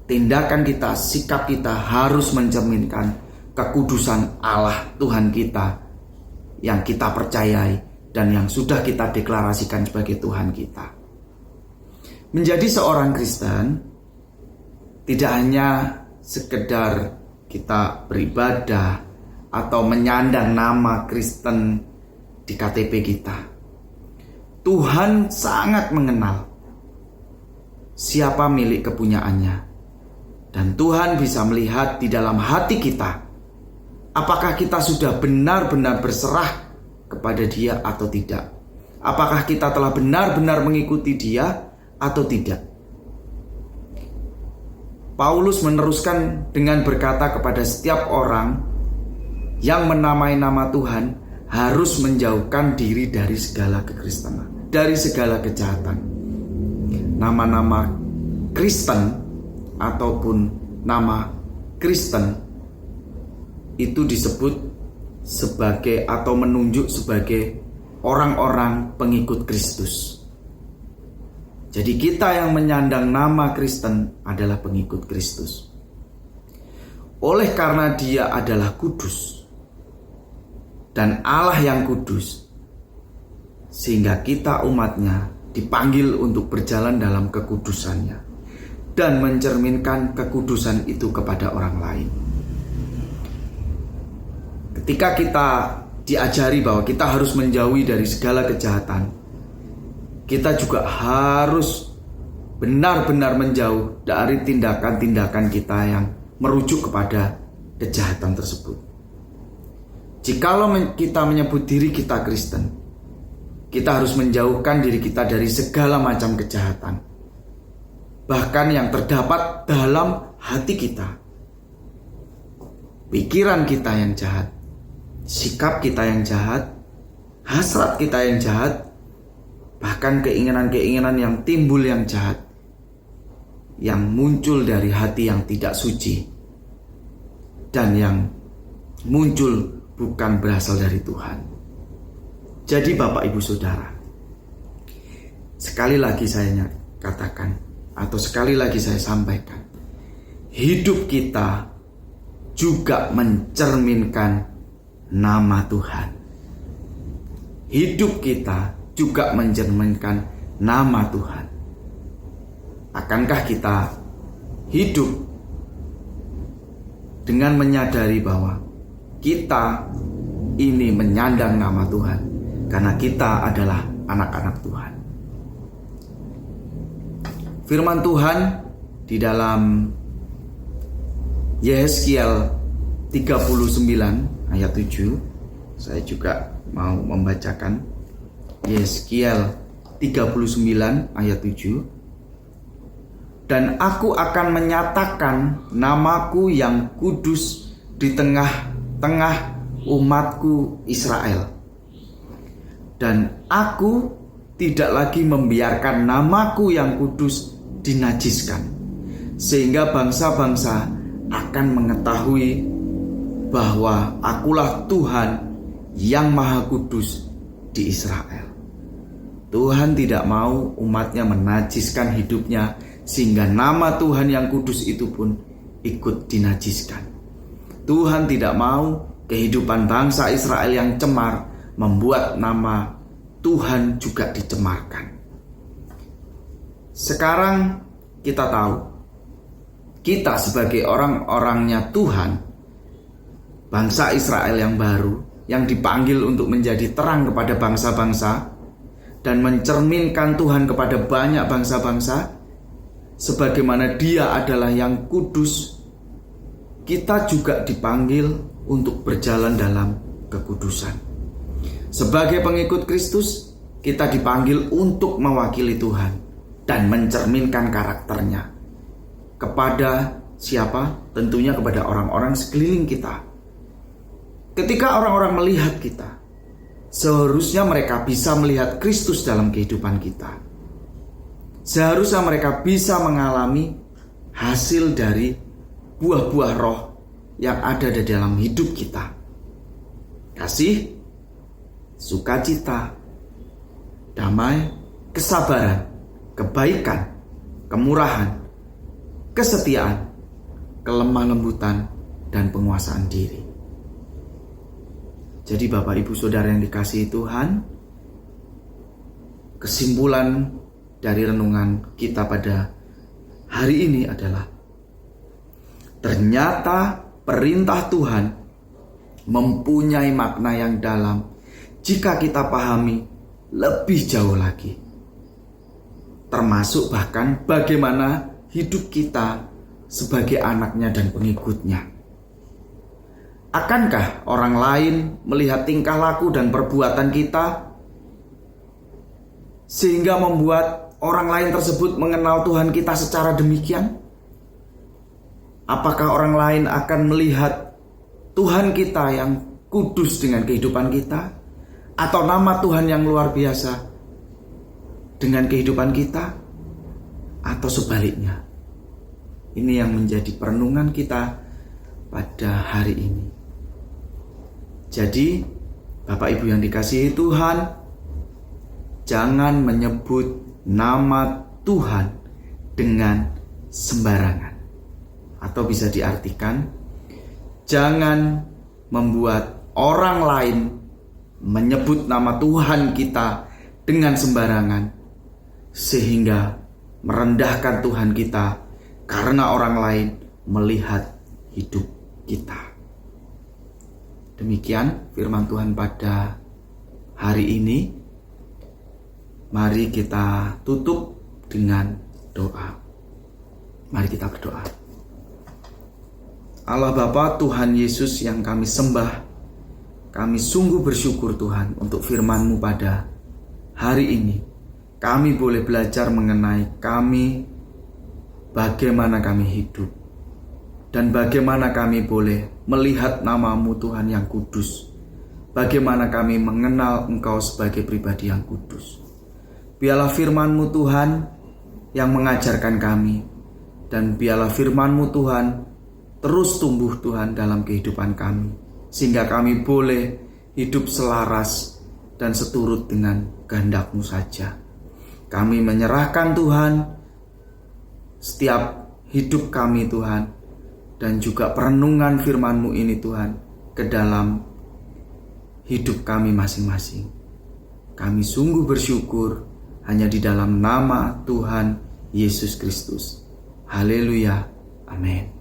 tindakan kita, sikap kita harus mencerminkan kekudusan Allah Tuhan kita yang kita percayai dan yang sudah kita deklarasikan sebagai Tuhan kita. Menjadi seorang Kristen tidak hanya sekedar kita beribadah atau menyandang nama Kristen di KTP kita. Tuhan sangat mengenal siapa milik kepunyaannya. Dan Tuhan bisa melihat di dalam hati kita, apakah kita sudah benar-benar berserah kepada Dia atau tidak. Apakah kita telah benar-benar mengikuti Dia atau tidak. Paulus meneruskan dengan berkata kepada setiap orang yang menamai nama Tuhan harus menjauhkan diri dari segala kekristenan, dari segala kejahatan. Nama-nama Kristen ataupun nama Kristen itu disebut sebagai atau menunjuk sebagai orang-orang pengikut Kristus. Jadi kita yang menyandang nama Kristen adalah pengikut Kristus. Oleh karena Dia adalah kudus dan Allah yang kudus, sehingga kita umatnya dipanggil untuk berjalan dalam kekudusannya dan mencerminkan kekudusan itu kepada orang lain. Ketika kita diajari bahwa kita harus menjauhi dari segala kejahatan, kita juga harus benar-benar menjauh dari tindakan-tindakan kita yang merujuk kepada kejahatan tersebut. Jikalau kita menyebut diri kita Kristen, kita harus menjauhkan diri kita dari segala macam kejahatan, bahkan yang terdapat dalam hati kita. Pikiran kita yang jahat, sikap kita yang jahat, hasrat kita yang jahat, bahkan keinginan-keinginan yang timbul yang jahat, yang muncul dari hati yang tidak suci, dan yang muncul bukan berasal dari Tuhan. Jadi Bapak Ibu Saudara, sekali lagi saya katakan, atau sekali lagi saya sampaikan, hidup kita juga mencerminkan nama Tuhan. Hidup kita juga mencerminkan nama Tuhan. Akankah kita hidup dengan menyadari bahwa kita ini menyandang nama Tuhan karena kita adalah anak-anak Tuhan? Firman Tuhan di dalam Yehezkiel 39 ayat 7, saya juga mau membacakan Yehezkiel 39 ayat 7. Dan aku akan menyatakan namaku yang kudus di tengah-tengah umatku Israel. Dan aku tidak lagi membiarkan namaku yang kudus dinajiskan, sehingga bangsa-bangsa akan mengetahui bahwa akulah Tuhan yang Maha Kudus di Israel. Tuhan tidak mau umatnya menajiskan hidupnya, sehingga nama Tuhan yang kudus itu pun ikut dinajiskan. Tuhan tidak mau kehidupan bangsa Israel yang cemar membuat nama Tuhan juga dicemarkan. Sekarang kita tahu, kita sebagai orang-orangnya Tuhan, bangsa Israel yang baru, yang dipanggil untuk menjadi terang kepada bangsa-bangsa dan mencerminkan Tuhan kepada banyak bangsa-bangsa, sebagaimana Dia adalah yang kudus, kita juga dipanggil untuk berjalan dalam kekudusan. Sebagai pengikut Kristus, kita dipanggil untuk mewakili Tuhan dan mencerminkan karakternya. Kepada siapa? Tentunya kepada orang-orang sekeliling kita. Ketika orang-orang melihat kita, seharusnya mereka bisa melihat Kristus dalam kehidupan kita. Seharusnya mereka bisa mengalami hasil dari buah-buah roh yang ada di dalam hidup kita. Kasih, sukacita, damai, kesabaran, kebaikan, kemurahan, kesetiaan, kelemah lembutan, dan penguasaan diri. Jadi Bapak Ibu Saudara yang dikasihi Tuhan, kesimpulan dari renungan kita pada hari ini adalah ternyata perintah Tuhan mempunyai makna yang dalam jika kita pahami lebih jauh lagi. Termasuk bahkan bagaimana hidup kita sebagai anaknya dan pengikutnya. Akankah orang lain melihat tingkah laku dan perbuatan kita sehingga membuat orang lain tersebut mengenal Tuhan kita secara demikian? Apakah orang lain akan melihat Tuhan kita yang kudus dengan kehidupan kita? Atau nama Tuhan yang luar biasa dengan kehidupan kita? Atau sebaliknya? Ini yang menjadi perenungan kita pada hari ini. Jadi, Bapak Ibu yang dikasihi Tuhan, jangan menyebut nama Tuhan dengan sembarangan. Atau bisa diartikan, jangan membuat orang lain menyebut nama Tuhan kita dengan sembarangan, sehingga merendahkan Tuhan kita karena orang lain melihat hidup kita. Demikian firman Tuhan pada hari ini. Mari kita tutup dengan doa. Mari kita berdoa. Allah Bapa, Tuhan Yesus yang kami sembah, kami sungguh bersyukur Tuhan untuk firman-Mu pada hari ini. Kami boleh belajar mengenai bagaimana kami hidup, dan bagaimana kami boleh melihat nama-Mu Tuhan yang kudus. Bagaimana kami mengenal Engkau sebagai pribadi yang kudus. Biarlah firman-Mu Tuhan yang mengajarkan kami, dan biarlah firman-Mu Tuhan terus tumbuh Tuhan dalam kehidupan kami, sehingga kami boleh hidup selaras dan seturut dengan kehendak-Mu saja. Kami menyerahkan Tuhan setiap hidup kami Tuhan, dan juga perenungan firman-Mu ini Tuhan ke dalam hidup kami masing-masing. Kami sungguh bersyukur hanya di dalam nama Tuhan Yesus Kristus. Haleluya. Amin.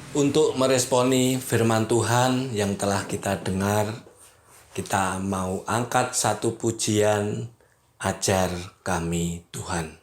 Untuk meresponi firman Tuhan yang telah kita dengar, kita mau angkat satu pujian, Ajar Kami Tuhan.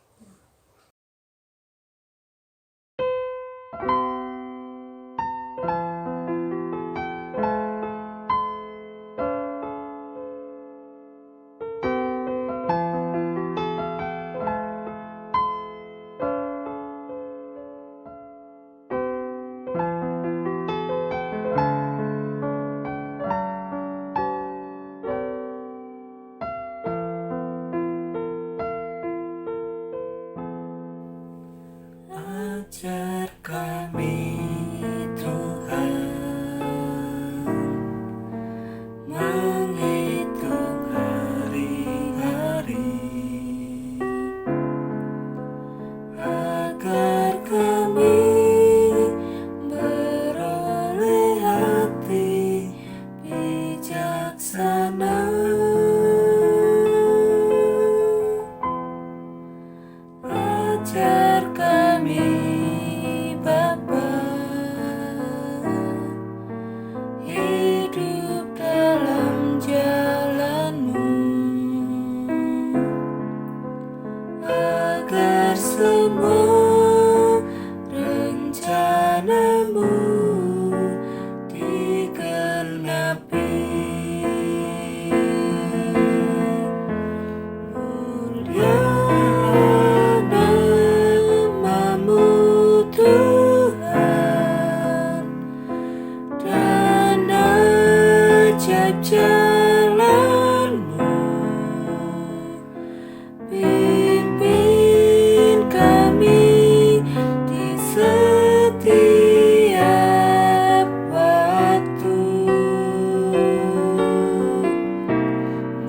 ajaib jalan-Mu. Pimpin kami di setiap waktu.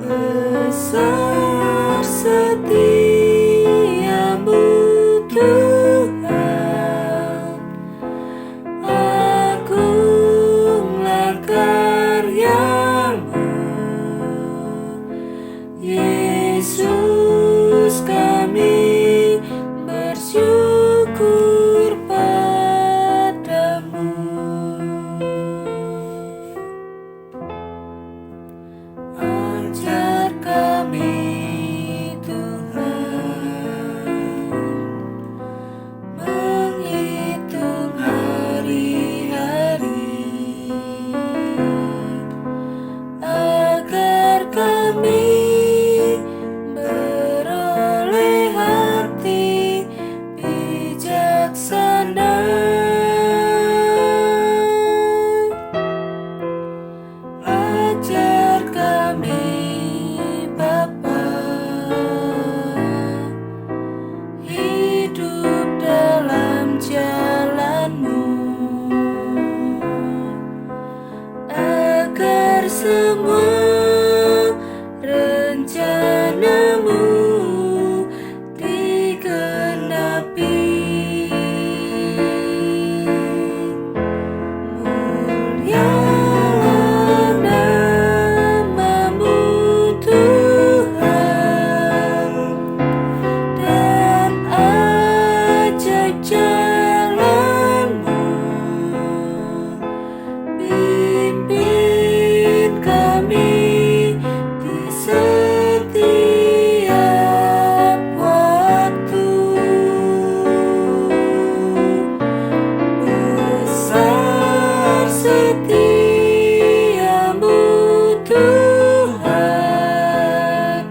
Besar setiamu Tuhan, agunglah karya-Mu. Yesus, kami bersyukur padamu. Ajar kami Tuhan menghitung hari-hari, agar kami beroleh hati bijaksana. Ajar kami Bapa, hidup dalam jalan-Mu, agar semua rencana-Mu digenapi. Mulialah nama-Mu Tuhan, dan ajaib jalan-Mu. Pimpin kami di setiap waktu. Besar setiamu Tuhan,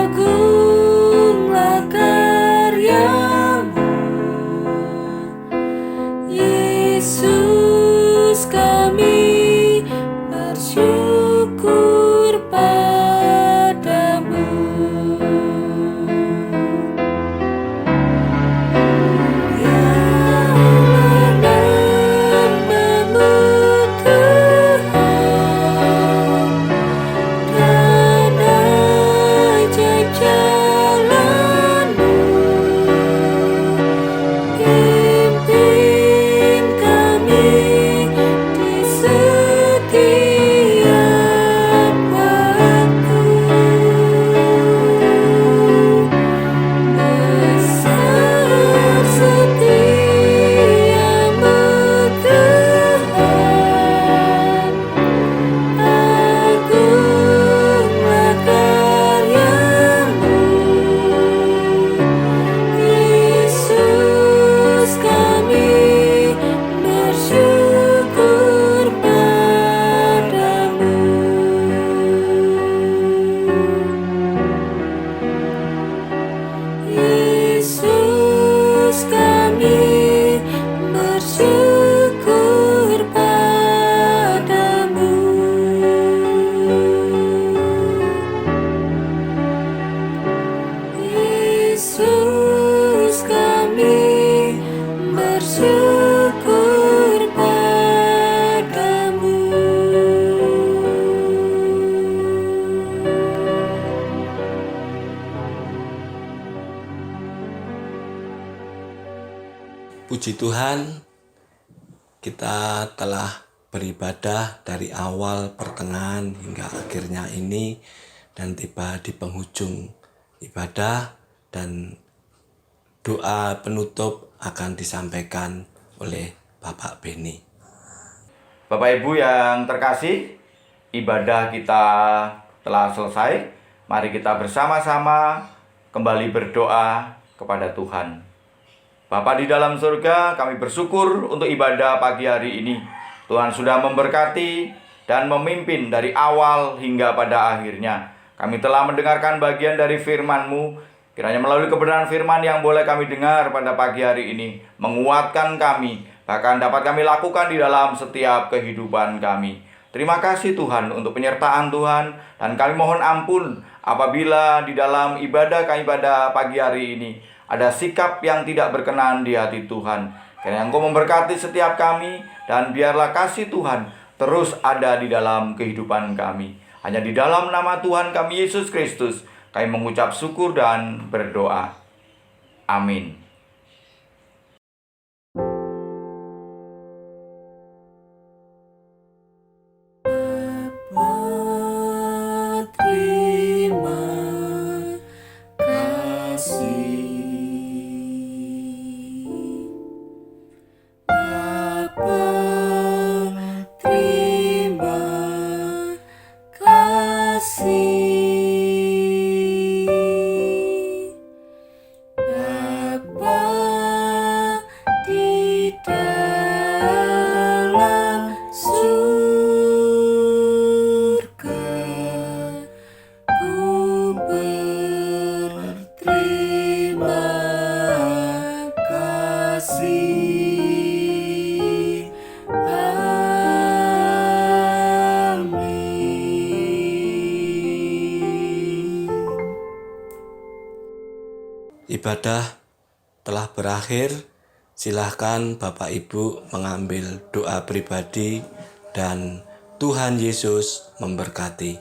agunglah karya-Mu. Yesus, kami bersyukur padamu. Mulialah nama-Mu Tuhan, dan ajaib jalan-Mu. Pimpin kami di setiap waktu. Besar setiamu Tuhan, agunglah karya-Mu. Yesus, kami bersyukur padamu. Yesus, kami bersyukur padamu. Yesus, kami bersyukur padamu. Puji Tuhan, kita telah beribadah dari awal, pertengahan, hingga akhirnya ini, dan tiba di penghujung ibadah, dan doa penutup akan disampaikan oleh Bapak Beni. Bapak Ibu yang terkasih, ibadah kita telah selesai. Mari kita bersama-sama kembali berdoa kepada Tuhan. Bapa di dalam surga, kami bersyukur untuk ibadah pagi hari ini. Tuhan sudah memberkati dan memimpin dari awal hingga pada akhirnya. Kami telah mendengarkan bagian dari firman-Mu. Kiranya melalui kebenaran firman yang boleh kami dengar pada pagi hari ini, menguatkan kami, bahkan dapat kami lakukan di dalam setiap kehidupan kami. Terima kasih Tuhan untuk penyertaan Tuhan, dan kami mohon ampun apabila di dalam ibadah kami pada pagi hari ini ada sikap yang tidak berkenan di hati Tuhan. Karena Engkau memberkati setiap kami, dan biarlah kasih Tuhan terus ada di dalam kehidupan kami. Hanya di dalam nama Tuhan kami Yesus Kristus kami mengucap syukur dan berdoa. Amin. Terima kasih Bapa, terima kasih Bapa di dalam surga. Ku berterima kasih. Amin. Ibadah telah berakhir. Silahkan Bapak Ibu mengambil doa pribadi dan Tuhan Yesus memberkati.